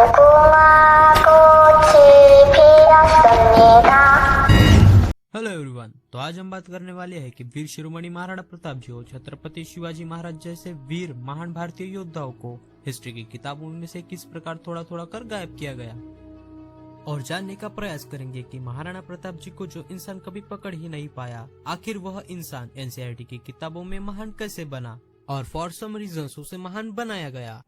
Hello everyone, तो आज हम बात करने वाले हैं कि वीर शिरोमणि महाराणा प्रताप जी और छत्रपति शिवाजी महाराज जैसे वीर महान भारतीय योद्धाओं को हिस्ट्री की किताबों में से किस प्रकार थोड़ा थोड़ा कर गायब किया गया, और जानने का प्रयास करेंगे कि महाराणा प्रताप जी को जो इंसान कभी पकड़ ही नहीं पाया, आखिर वह इंसान एनसीईआरटी की किताबों में महान कैसे बना और फॉर सम रीजंस उसे महान बनाया गया।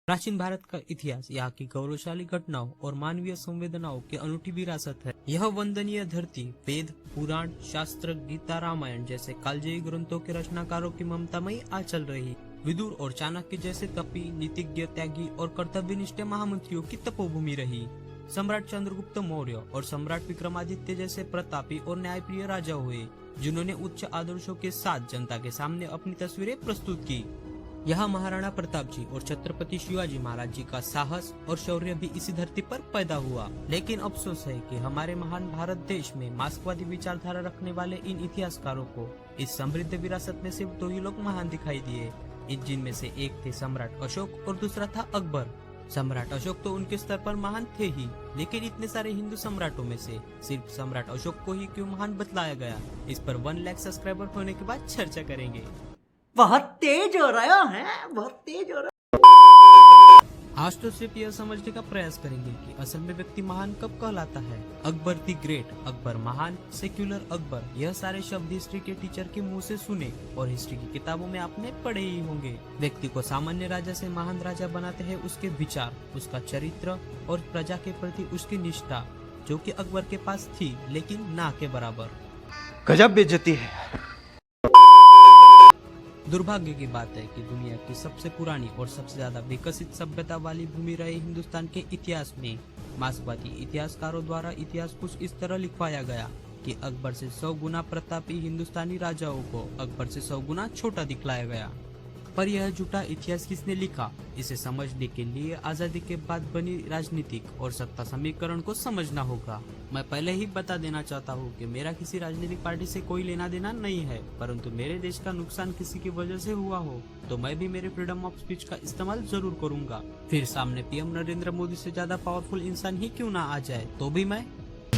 प्राचीन भारत का इतिहास यहाँ की गौरवशाली घटनाओं और मानवीय संवेदनाओं की अनूठी विरासत है। यह वंदनीय धरती वेद, पुराण, शास्त्र, गीता, रामायण जैसे कालजयी ग्रंथों के रचनाकारों की ममतामयी आंचल रही। विदुर और चाणक्य जैसे तपी, नीतिज्ञ, त्यागी और कर्तव्यनिष्ठ महामंत्रियों की तपोभूमि रही। सम्राट चंद्रगुप्त मौर्य और सम्राट विक्रमादित्य जैसे प्रतापी और न्यायप्रिय राजा हुए, जिन्होंने उच्च आदर्शों के साथ जनता के सामने अपनी तस्वीरें प्रस्तुत की। यहाँ महाराणा प्रताप जी और छत्रपति शिवाजी महाराज जी का साहस और शौर्य भी इसी धरती पर पैदा हुआ। लेकिन अफसोस है कि हमारे महान भारत देश में मार्क्सवादी विचारधारा रखने वाले इन इतिहासकारों को इस समृद्ध विरासत में सिर्फ दो ही लोग महान दिखाई दिए, जिनमें से एक थे सम्राट अशोक और दूसरा था अकबर। सम्राट अशोक तो उनके स्तर पर महान थे ही, लेकिन इतने सारे हिंदू सम्राटों में से सिर्फ सम्राट अशोक को ही क्यों महान बतलाया गया, इस पर 1 लाख सब्सक्राइबर होने के बाद चर्चा करेंगे। बहुत तेज हो रहा है, बहुत तेज हो रहा है। आज तो सिर्फ यह समझने का प्रयास करेंगे कि असल में व्यक्ति महान कब कहलाता है। अकबर द ग्रेट, अकबर महान, सेक्युलर अकबर, यह सारे शब्द हिस्ट्री के टीचर के मुंह से सुने और हिस्ट्री की किताबों में आपने पढ़े ही होंगे। व्यक्ति को सामान्य राजा से महान राजा बनाते हैं उसके विचार, उसका चरित्र और प्रजा के प्रति उसकी निष्ठा, जो कि अकबर के पास थी लेकिन ना के बराबर। गजब बेइज्जती है। दुर्भाग्य की बात है कि दुनिया की सबसे पुरानी और सबसे ज्यादा विकसित सभ्यता वाली भूमि रहे हिंदुस्तान के इतिहास में मार्क्सवादी इतिहासकारों द्वारा इतिहास कुछ इस तरह लिखवाया गया कि अकबर से 100 गुना प्रतापी हिंदुस्तानी राजाओं को अकबर से 100 गुना छोटा दिखलाया गया। पर यह झूठा इतिहास किसने लिखा, इसे समझने के लिए आजादी के बाद बनी राजनीतिक और सत्ता समीकरण को समझना होगा। मैं पहले ही बता देना चाहता हूँ कि मेरा किसी राजनीतिक पार्टी से कोई लेना देना नहीं है, परंतु मेरे देश का नुकसान किसी की वजह से हुआ हो तो मैं भी मेरे फ्रीडम ऑफ स्पीच का इस्तेमाल जरूर करूँगा। फिर सामने पीएम नरेंद्र मोदी से ज्यादा पावरफुल इंसान ही क्यों ना आ जाए तो भी मैं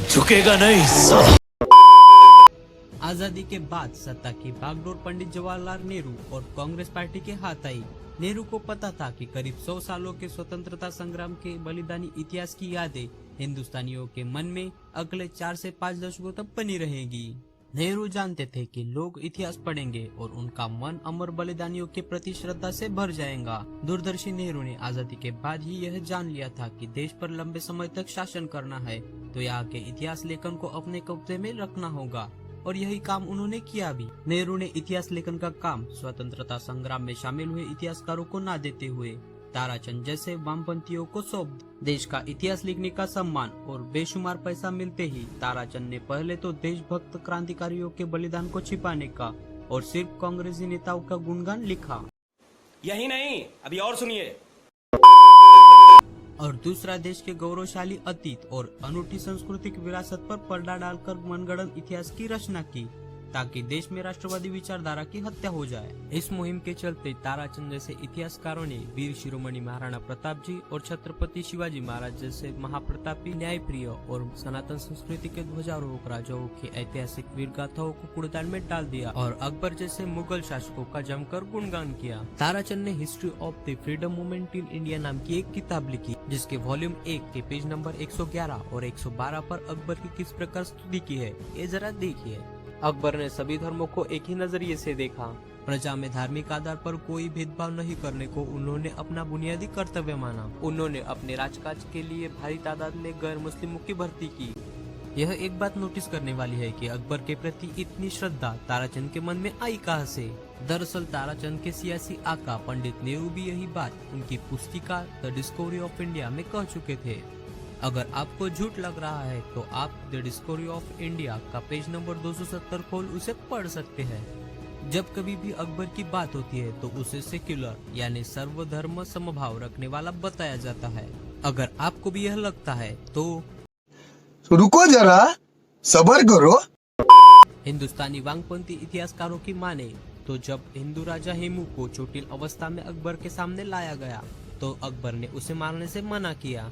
झुकेगा नहीं। आजादी के बाद सत्ता की बागडोर पंडित जवाहरलाल नेहरू और कांग्रेस पार्टी के हाथ आई। नेहरू को पता था कि करीब 100 सालों के स्वतंत्रता संग्राम के बलिदानी इतिहास की यादें हिंदुस्तानियों के मन में अगले 4 से 5 दशकों तक बनी रहेगी। नेहरू जानते थे कि लोग इतिहास पढ़ेंगे और उनका मन अमर बलिदानियों के प्रति श्रद्धा से भर जाएगा। दूरदर्शी नेहरू ने आजादी के बाद ही यह जान लिया था कि देश पर लंबे समय तक शासन करना है तो यहाँ के इतिहास लेखन को अपने कब्जे में रखना होगा, और यही काम उन्होंने किया भी। नेहरू ने इतिहास लेखन का काम स्वतंत्रता संग्राम में शामिल हुए इतिहासकारों को न देते हुए ताराचंद जैसे वामपंथियों को सौंप। देश का इतिहास लिखने का सम्मान और बेशुमार पैसा मिलते ही ताराचंद ने पहले तो देशभक्त क्रांतिकारियों के बलिदान को छिपाने का और सिर्फ कांग्रेसी नेताओं का गुणगान लिखा। यही नहीं, अभी और सुनिए। और दूसरा देश के गौरवशाली अतीत और अनूठी सांस्कृतिक विरासत पर पर्दा डालकर मनगढ़ंत इतिहास की रचना की ताकि देश में राष्ट्रवादी विचारधारा की हत्या हो जाए। इस मुहिम के चलते ताराचंद जैसे इतिहासकारों ने वीर शिरोमणि महाराणा प्रताप जी और छत्रपति शिवाजी महाराज जैसे महाप्रतापी, न्यायप्रिय और सनातन संस्कृति के ध्वजारोहक राजाओं की ऐतिहासिक वीर गाथाओं को कूड़ेदान में डाल दिया और अकबर जैसे मुगल शासकों का जमकर गुणगान किया। ताराचंद ने history of the freedom movement in India नाम की एक किताब लिखी, जिसके वॉल्यूम 1 के पेज नंबर 111 और 112 पर अकबर की किस प्रकार स्तुति की है, ये जरा देखिए। अकबर ने सभी धर्मों को एक ही नजरिए से देखा। प्रजा में धार्मिक आधार पर कोई भेदभाव नहीं करने को उन्होंने अपना बुनियादी कर्तव्य माना। उन्होंने अपने राजकाज के लिए भारी तादाद में गैर मुस्लिमों की भर्ती की। यह एक बात नोटिस करने वाली है कि अकबर के प्रति इतनी श्रद्धा ताराचंद के मन में आई कहां से। दरअसल ताराचंद के सियासी आका पंडित नेहरू भी यही बात उनकी पुस्तिका द डिस्कवरी ऑफ इंडिया में कह चुके थे। अगर आपको झूठ लग रहा है तो आप द डिस्कवरी ऑफ इंडिया का पेज नंबर 270 खोल उसे पढ़ सकते हैं। जब कभी भी अकबर की बात होती है तो उसे सेक्युलर यानी सर्वधर्म समभाव रखने वाला बताया जाता है। अगर आपको भी यह लगता है तो रुको जरा, सबर करो। हिंदुस्तानी वामपंथी इतिहासकारों की माने तो जब हिंदू राजा हेमू को चोटिल अवस्था में अकबर के सामने लाया गया तो अकबर ने उसे मारने से मना किया।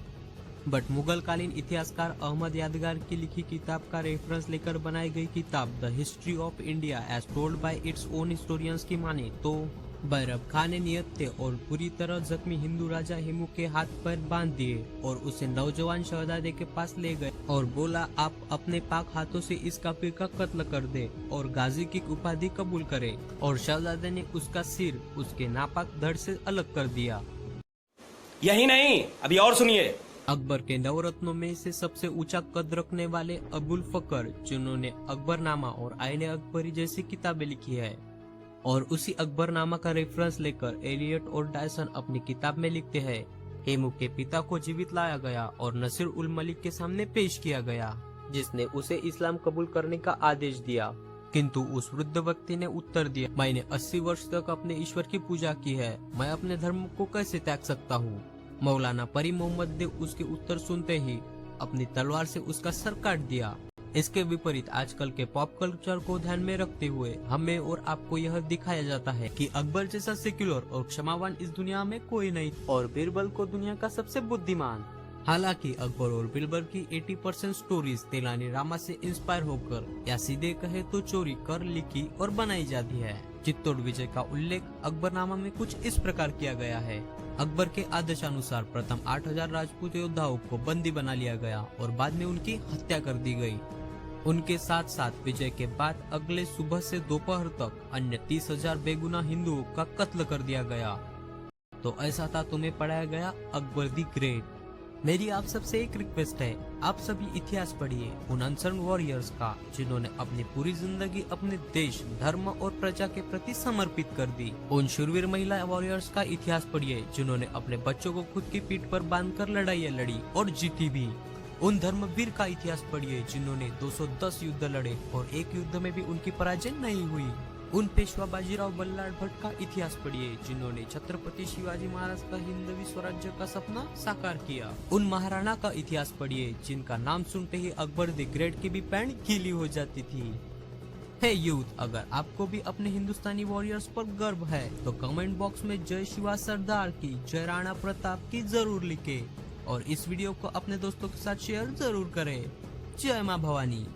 बट मुगल कालीन इतिहासकार अहमद यादगार की लिखी किताब का रेफरेंस लेकर बनाई गई किताब the history of India as told by its own historians की माने तो बैरब खान ने नियत थे और पूरी तरह जख्मी हिंदू राजा हेमू के हाथ पैर बांध दिए और उसे नौजवान शहजादे के पास ले गए और बोला, आप अपने पाक हाथों से इस काफिर का कत्ल कर दे और गाजी की उपाधि कबूल करे। और शहजादे ने उसका सिर उसके नापाक धड़ से अलग कर दिया। यही नहीं, अभी और सुनिए। अकबर के नवरत्नों में से सबसे ऊंचा कद रखने वाले अबुल फकर, जिन्होंने अकबरनामा और आईने अकबरी जैसी किताबें लिखी है, और उसी अकबरनामा का रेफरेंस लेकर एलियट और डायसन अपनी किताब में लिखते हैं, हेमू के पिता को जीवित लाया गया और नसीर उल मलिक के सामने पेश किया गया, जिसने उसे इस्लाम कबूल करने का आदेश दिया। किंतु उस वृद्ध व्यक्ति ने उत्तर दिया, मैंने 80 वर्ष तक अपने ईश्वर की पूजा की है, मैं अपने धर्म को कैसे त्याग सकता हूँ। मौलाना परी मोहम्मद ने उसके उत्तर सुनते ही अपनी तलवार से उसका सर काट दिया। इसके विपरीत आजकल के पॉप कल्चर को ध्यान में रखते हुए हमें और आपको यह दिखाया जाता है कि अकबर जैसा सेक्युलर और क्षमावान इस दुनिया में कोई नहीं और बीरबल को दुनिया का सबसे बुद्धिमान। हालांकि अकबर और बीरबल की 80% स्टोरीज तेलानी रामा से इंस्पायर होकर या सीधे कहे तो चोरी कर लिखी और बनाई जाती है। चित्तौड़ विजय का उल्लेख अकबरनामा में कुछ इस प्रकार किया गया है। अकबर के आदेशानुसार प्रथम 8000 राजपूत योद्धाओं को बंदी बना लिया गया और बाद में उनकी हत्या कर दी गई। उनके साथ साथ विजय के बाद अगले सुबह से दोपहर तक अन्य 30,000 बेगुनाह हिंदुओं का कत्ल कर दिया गया। तो ऐसा था तुम्हें पढ़ाया गया अकबर द ग्रेट। मेरी आप सबसे एक रिक्वेस्ट है, आप सभी इतिहास पढ़िए उन अनसंग वॉरियर्स का जिन्होंने अपनी पूरी जिंदगी अपने देश, धर्म और प्रजा के प्रति समर्पित कर दी। उन शूरवीर महिला वॉरियर्स का इतिहास पढ़िए जिन्होंने अपने बच्चों को खुद की पीठ पर बांधकर लड़ाइयाँ लड़ी और जीती भी। उन धर्मवीर का इतिहास पढ़िए जिन्होंने 210 युद्ध लड़े और एक युद्ध में भी उनकी पराजय नहीं हुई। उन पेशवा बाजीराव बल्लाळ भट्ट का इतिहास पढ़िए जिन्होंने छत्रपति शिवाजी महाराज का हिंदवी स्वराज्य का सपना साकार किया। उन महाराणा का इतिहास पढ़िए जिनका नाम सुनते ही अकबर द ग्रेट की भी पैंट गीली हो जाती थी। हे यूथ, अगर आपको भी अपने हिंदुस्तानी वॉरियर्स पर गर्व है तो कमेंट बॉक्स में जय शिवा सरदार की, जय राणा प्रताप की जरूर लिखे और इस वीडियो को अपने दोस्तों के साथ शेयर जरूर करें। जय मां भवानी।